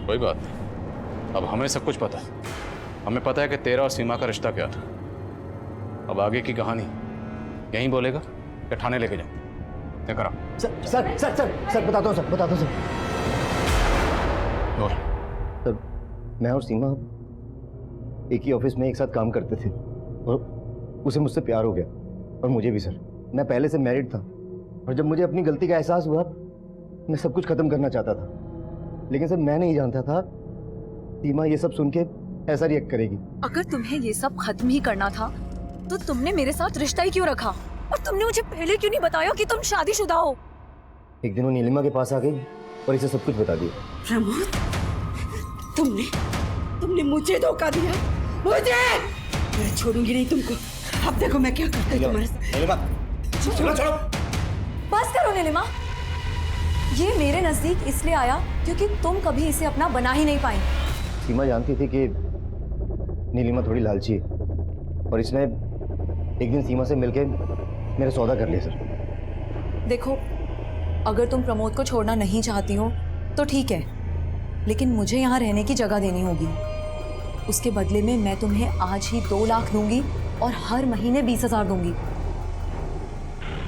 कोई बात नहीं, अब हमें सब कुछ पता है। हमें पता है कि तेरा और सीमा का रिश्ता क्या था। अब आगे की कहानी यहीं बोलेगा कि थाने लेके जाओ? क्या करा? Sir sir sir sir sir बताता हूँ सर, बताता हूँ सर। बोल। सर मैं और सीमा एक ही ऑफिस में एक साथ काम करते थे और उसे मुझसे प्यार हो गया और मुझे भी सर। मैं पहले से मैरिड था और जब मुझे अपनी गलती का एहसास हुआ मैं सब कुछ खत्म करना चाहता था, लेकिन सर मैं नहीं जानता था सीमा ये सब सुन के ऐसा रिएक्ट करेगी। अगर तुम्हें ये सब खत्म ही करना था तो तुमने मेरे साथ रिश्ता ही क्यों रखा और तुमने मुझे पहले क्यों नहीं बताया कि तुम शादीशुदा हो? एक दिन वो नीलिमा के पास आ गई और इसे सब कुछ बता दिया। प्रमोद, तुमने मुझे धोखा दिया, मुझे। मैं छोड़ूंगी नहीं तुमको। अब देखो मैं क्या करती हूँ तुम्हारे साथ। छोड़ो। बस करो नीलिमा, ये मेरे नजदीक इसलिए आया क्योंकि तुम कभी इसे अपना बना ही नहीं पाई। सीमा जानती थी कि नीलिमा थोड़ी लालची है और इसने एक दिन सीमा से मिलके मेरा सौदा कर लिया सर। देखो, अगर तुम प्रमोद को छोड़ना नहीं चाहती हो तो ठीक है, लेकिन मुझे यहाँ रहने की जगह देनी होगी। उसके बदले में मैं तुम्हें आज ही 2 लाख दूंगी और हर महीने 20,000 दूंगी।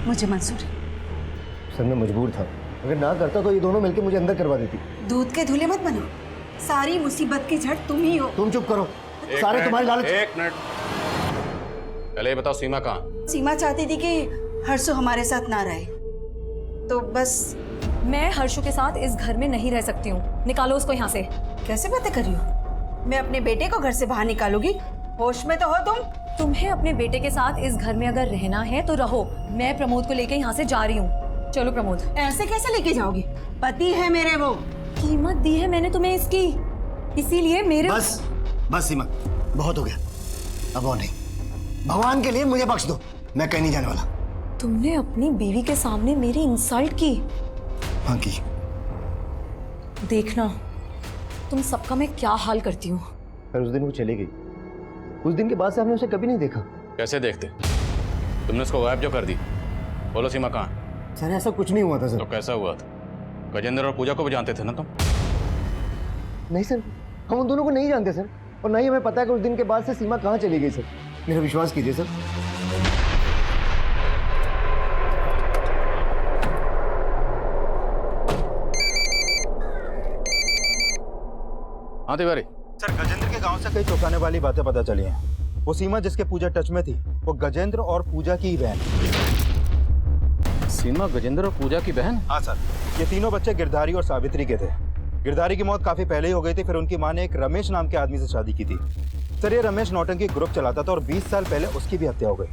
मुझे मंजूर है। सर मैं मजबूर था, अगर ना करता तो ये दोनों मिलकर मुझे अंदर करवा देती। दूध के धुले मत बनो, सारी मुसीबत की जड़ तुम ही हो। तुम चुप करो, सारे तुम्हारी लालच। एक मिनट, पहले ये बताओ सीमा कहाँ? सीमा चाहती थी कि हर्षु हमारे साथ ना रहे, तो बस। मैं हर्षु के साथ इस घर में नहीं रह सकती हूँ, निकालो उसको यहाँ से। कैसे बातें कर रही हो? मैं अपने बेटे को घर से बाहर निकालूंगी? होश में तो हो तुम? तुम्हें अपने बेटे के साथ इस घर में अगर रहना है तो रहो। मैं प्रमोद को लेके यहाँ से जा रही हूँ। चलो प्रमोद। ऐसे कैसे लेके जाओगी? पति है मेरे वो। कीमत दी है मैंने तुम्हें इसकी, इसीलिए मेरे। बस बस सीमा, बहुत हो गया, अब और नहीं। भगवान के लिए मुझे बख्श दो, मैं कहीं नहीं जाने वाला। तुमने अपनी बीवी के सामने मेरी इंसल्ट की। हाँ की। देखना तुम सबका मैं क्या हाल करती हूँ। पर उस दिन वो चली गई, उस दिन के बाद से हमने उसे कभी नहीं देखा। कैसे देखते? तुमने उसको गायब जो कर दी। बोलो सीमा कहाँ? सर ऐसा कुछ नहीं हुआ था सर। तो कैसा हुआ था? गजेंद्र और पूजा को भी जानते थे ना तुम? नहीं सर, हम उन दोनों को नहीं जानते सर, और नहीं हमें पता है कि उस दिन के बाद से सीमा कहाँ चली गई सर। मेरा विश्वास कीजिए सर। हाँ तिवारी। सर गजेंद्र के गांव से कई चौंकाने वाली बातें पता चली हैं। वो सीमा जिसके पूजा टच में थी, वो गजेंद्र और पूजा की ही बहन। सीमा गजेंद्र और पूजा की बहन? हाँ सर, ये तीनों बच्चे गिरधारी और सावित्री के थे। गिरधारी की मौत काफी पहले ही हो गई थी, फिर उनकी मां ने एक रमेश नाम के आदमी से शादी की थी। सर ये रमेश नौटंकी ग्रुप चलाता था और 20 साल पहले उसकी भी हत्या हो गई।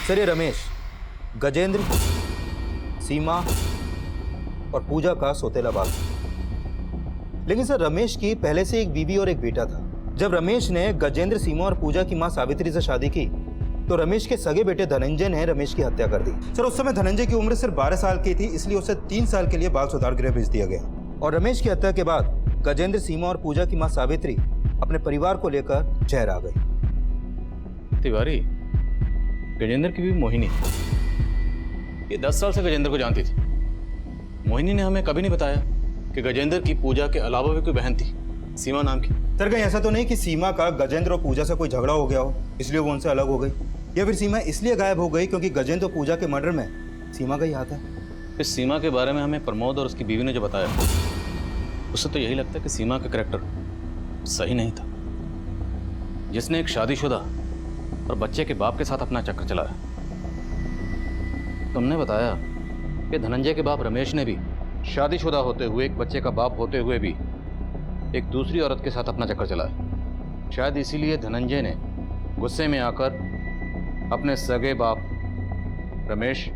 सर ये रमेश गजेंद्र, सीमा और पूजा का सौतेला बाप। लेकिन सर रमेश की पहले से एक बीबी और एक बेटा था। जब रमेश ने गजेंद्र, सीमा और पूजा की मां सावित्री से शादी की तो रमेश के सगे बेटे धनंजय ने रमेश की हत्या कर दी। सर उस समय धनंजय की उम्र सिर्फ 12 साल की थी, इसलिए उसे 3 साल के लिए बाल सुधार गृह भेज दिया गया। और रमेश की हत्या के बाद गजेंद्र, सीमा और पूजा की मां सावित्री अपने परिवार को लेकर शहर आ गई। तिवारी, गजेंद्र की भी मोहिनी, ये 10 साल से गजेंद्र को जानती थी। मोहिनी ने हमें कभी नहीं बताया कि गजेंद्र की पूजा के अलावा भी कोई बहन थी, सीमा नाम की। सर कहीं ऐसा तो नहीं कि सीमा का गजेंद्र और पूजा से कोई झगड़ा हो गया हो, इसलिए वो उनसे अलग हो गई, या फिर सीमा इसलिए गायब हो गई क्योंकि गजेंद्र और पूजा के मर्डर में सीमा का ही हाथ है? इस सीमा के बारे में हमें प्रमोद और उसकी बीवी ने जो बताया, उससे तो यही लगता है कि सीमा का कैरेक्टर सही नहीं था, जिसने एक शादीशुदा और बच्चे के बाप के साथ अपना चक्कर चलाया। तुमने बताया कि धनंजय के बाप रमेश ने भी शादीशुदा होते हुए, एक बच्चे का बाप होते हुए भी एक दूसरी औरत के साथ अपना चक्कर चलाया। शायद इसीलिए धनंजय ने गुस्से में आकर अपने सगे बाप रमेश,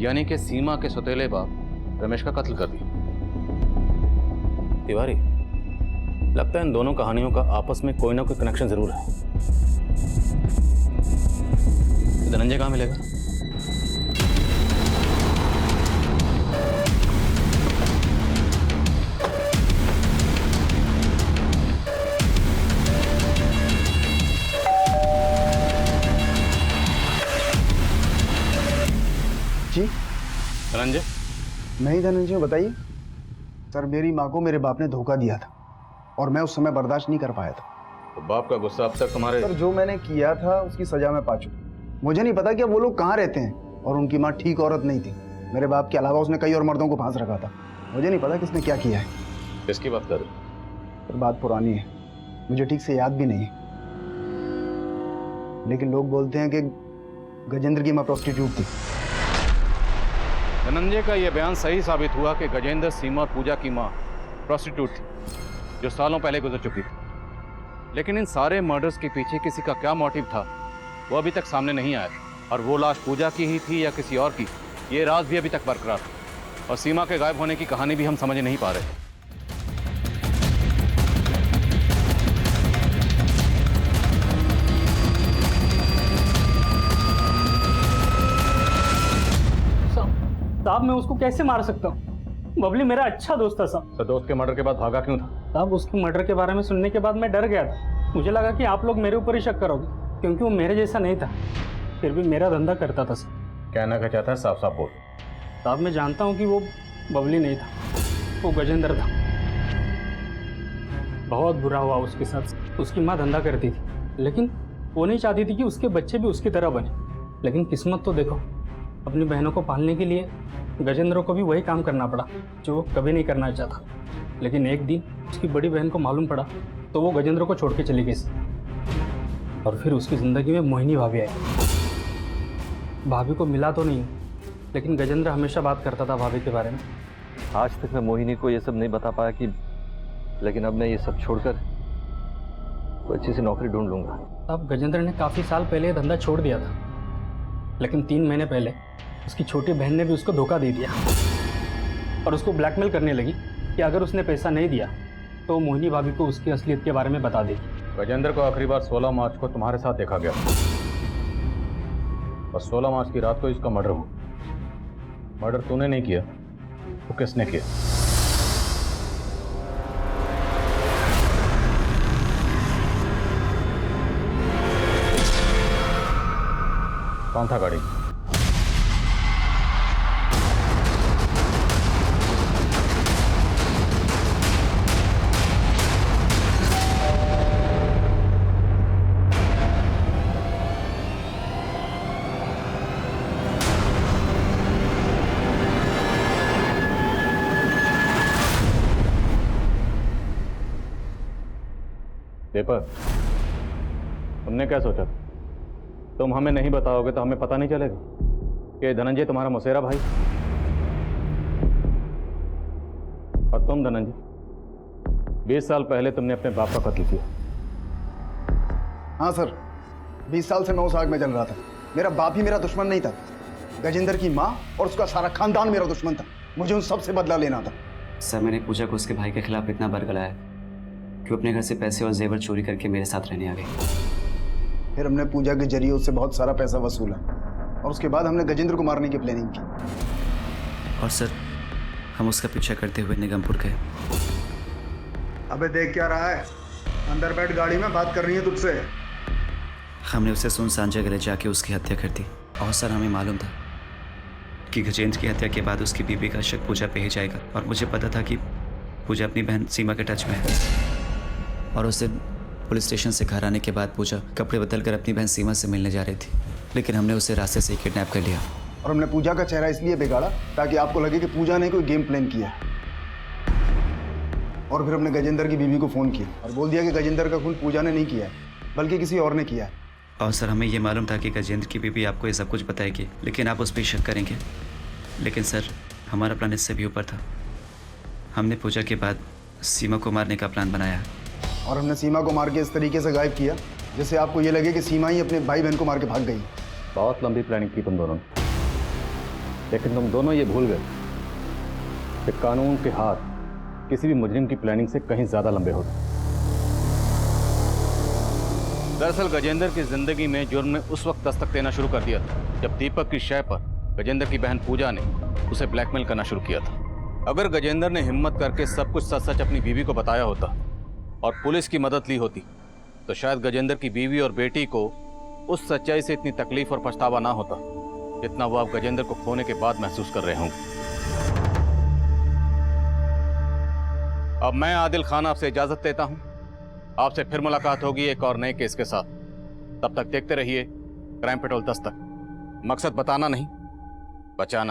यानी कि सीमा के सौतेले बाप रमेश का कत्ल कर दिया। तिवारी, लगता है इन दोनों कहानियों का आपस में कोई ना कोई कनेक्शन जरूर है। धनंजय कहाँ मिलेगा? जी धनंजय? मैं ही धनंजय हूँ, बताइए। सर मेरी माँ को मेरे बाप ने धोखा दिया था और मैं उस समय बर्दाश्त नहीं कर पाया था। तो बाप का गुस्सा अब तक तुम्हारे? सर जो मैंने किया था उसकी सजा मैं पा चुका। मुझे नहीं पता कि अब वो लोग कहाँ रहते हैं, और उनकी माँ ठीक औरत नहीं थी। मेरे बाप के अलावा उसने कई और मर्दों को फांस रखा था। मुझे नहीं पता किसने क्या किया है। किसकी बात कर रहे? सर बात पुरानी है, मुझे ठीक से याद भी नहीं है, लेकिन लोग बोलते हैं कि गजेंद्र की माँ प्रोस्टिट्यूट थी। धनंजय का यह बयान सही साबित हुआ कि गजेंद्र, सीमा और पूजा की मां प्रोस्टिट्यूट थी, जो सालों पहले गुजर चुकी थी। लेकिन इन सारे मर्डर्स के पीछे किसी का क्या मोटिव था, वो अभी तक सामने नहीं आया। और वो लाश पूजा की ही थी या किसी और की, ये राज भी अभी तक बरकरार था। और सीमा के गायब होने की कहानी भी हम समझ नहीं पा रहे। साहब मैं उसको कैसे मार सकता हूँ? बबली मेरा अच्छा दोस्त था साहब। तो दोस्त के मर्डर के बाद भागा क्यों था? तब उसके मर्डर के बारे में सुनने के बाद मैं डर गया था। मुझे लगा कि आप लोग मेरे ऊपर ही शक करोगे, क्योंकि वो मेरे जैसा नहीं था, फिर भी मेरा धंधा करता था सर। कहना क्या चाहता है, साफ साफ बोल। साहब मैं जानता हूँ कि वो बबली नहीं था, वो गजेंद्र था। बहुत बुरा हुआ उसके साथ। उसकी माँ धंधा करती थी, लेकिन वो नहीं चाहती थी कि उसके बच्चे भी उसकी तरह बने। लेकिन किस्मत तो देखो, अपनी बहनों को पालने के लिए गजेंद्र को भी वही काम करना पड़ा जो वो कभी नहीं करना चाहता। लेकिन एक दिन उसकी बड़ी बहन को मालूम पड़ा तो वो गजेंद्र को छोड़ के चली गई। और फिर उसकी ज़िंदगी में मोहिनी भाभी आई। भाभी को मिला तो नहीं, लेकिन गजेंद्र हमेशा बात करता था भाभी के बारे में। आज तक मैं मोहिनी को ये सब नहीं बता पाया कि, लेकिन अब मैं ये सब छोड़कर तो अच्छी सी नौकरी ढूंढ लूंगा। अब गजेंद्र ने काफ़ी साल पहले ये धंधा छोड़ दिया था, लेकिन 3 महीने पहले उसकी छोटी बहन ने भी उसको धोखा दे दिया और उसको ब्लैकमेल करने लगी कि अगर उसने पैसा नहीं दिया तो मोहिनी भाभी को उसकी असलियत के बारे में बता देगी। गजेंद्र को आखिरी बार 16 मार्च को तुम्हारे साथ देखा गया और 16 मार्च की रात को इसका मर्डर हुआ। मर्डर तूने नहीं किया तो किसने किया? कौन था गाड़ी? पेपर, तुमने क्या सोचा? तुम हमें नहीं बताओगे तो हमें पता नहीं चलेगा कि धनंजय तुम्हारा मौसेरा भाई। और तुम धनंजय, 20 साल पहले तुमने अपने बाप का कत्ल किया। हाँ सर, 20 साल से मैं उस आग में जल रहा था। मेरा बाप ही मेरा दुश्मन नहीं था, गजेंद्र की माँ और उसका सारा खानदान मेरा दुश्मन था। मुझे उन सब से बदला लेना था। सर मैंने पूजा को उसके भाई के खिलाफ इतना बरगलाया कि वो अपने घर से पैसे और जेवर चोरी करके मेरे साथ रहने आ गई। फिर हमने पूजा के जरिए उससे बहुत सारा पैसा वसूला और उसके बाद हमने गजेंद्र को मारने की प्लानिंग की। और सर हम उसका पीछा करते हुए निगमपुर गए। अबे देख क्या रहा है? अंदर बैठ, गाड़ी में बात करनी है तुझसे। हमने उसे सुनसान जगह ले जाके उसकी हत्या कर दी। और सर हमें मालूम था कि गजेंद्र की हत्या के बाद उसकी बीवी का शक पूजा पे ही जाएगा। और मुझे पता था कि पूजा अपनी बहन सीमा के टच में है। और उस दिन पुलिस स्टेशन से घर आने के बाद पूजा कपड़े बदल कर अपनी बहन सीमा से मिलने जा रही थी, लेकिन हमने उसे रास्ते से किडनैप कर लिया। और हमने पूजा का चेहरा इसलिए बिगाड़ा ताकि आपको लगे कि पूजा ने कोई गेम प्लान किया। और फिर हमने गजेंद्र की बीवी को फ़ोन किया और बोल दिया कि गजेंद्र का खून पूजा ने नहीं किया है, बल्कि किसी और ने किया है। और सर हमें ये मालूम था कि गजेंद्र की बीवी आपको ये सब कुछ बताएगी, लेकिन आप उस पर शक करेंगे। लेकिन सर हमारा प्लान इससे भी ऊपर था। हमने पूजा के बाद सीमा को मारने का प्लान बनाया और हमने सीमा को मार के इस तरीके से गायब किया जिससे आपको ये लगे कि सीमा ही अपने भाई बहन को मार के भाग गई। बहुत लंबी प्लानिंग की तुम दोनों ने, लेकिन तुम दोनों ये भूल गए कि कानून के हाथ किसी भी मुजरिम की प्लानिंग से कहीं ज्यादा लंबे होते। दरअसल गजेंद्र की जिंदगी में जुर्म ने उस वक्त दस्तक देना शुरू कर दिया था जब दीपक की शय पर गजेंद्र की बहन पूजा ने उसे ब्लैकमेल करना शुरू किया था। अगर गजेंद्र ने हिम्मत करके सब कुछ सच सच अपनी बीवी को बताया होता और पुलिस की मदद ली होती तो शायद गजेंद्र की बीवी और बेटी को उस सच्चाई से इतनी तकलीफ और पछतावा ना होता जितना वो आप गजेंद्र को खोने के बाद महसूस कर रहे होंगे। अब मैं आदिल खान आपसे इजाजत देता हूं। आपसे फिर मुलाकात होगी एक और नए केस के साथ। तब तक देखते रहिए क्राइम पेट्रोल दस्तक। मकसद बताना नहीं, बचाना।